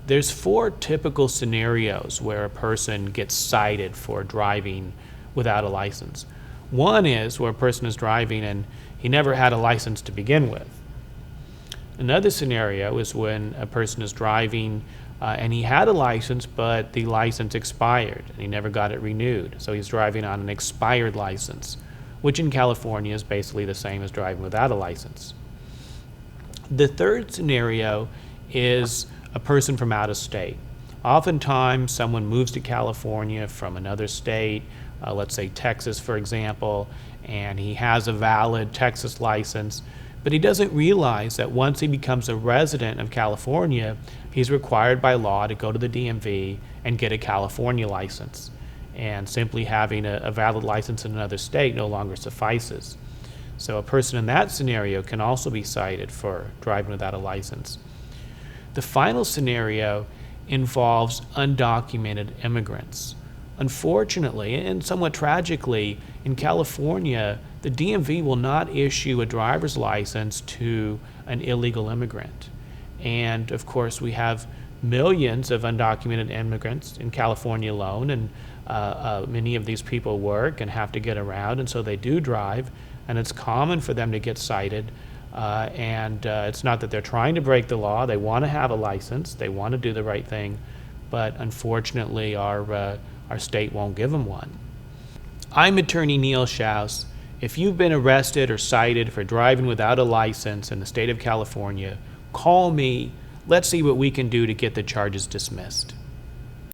There's four typical scenarios where a person gets cited for driving without a license. One is where a person is driving and he never had a license to begin with. Another scenario is when a person is driving and he had a license, but the license expired and he never got it renewed. So he's driving on an expired license, which in California is basically the same as driving without a license. The third scenario is a person from out of state. Oftentimes, someone moves to California from another state, let's say Texas, for example, and he has a valid Texas license, but he doesn't realize that once he becomes a resident of California, he's required by law to go to the DMV and get a California license. And simply having a valid license in another state no longer suffices. So a person in that scenario can also be cited for driving without a license. The final scenario involves undocumented immigrants. Unfortunately, and somewhat tragically, in California, the DMV will not issue a driver's license to an illegal immigrant. And of course, we have millions of undocumented immigrants in California alone, and many of these people work and have to get around, and so they do drive, and it's common for them to get cited. It's not that they're trying to break the law. They want to have a license. They want to do the right thing, but unfortunately, our state won't give them one. I'm attorney Neil Schaus. If you've been arrested or cited for driving without a license in the state of California, call me. Let's see what we can do to get the charges dismissed.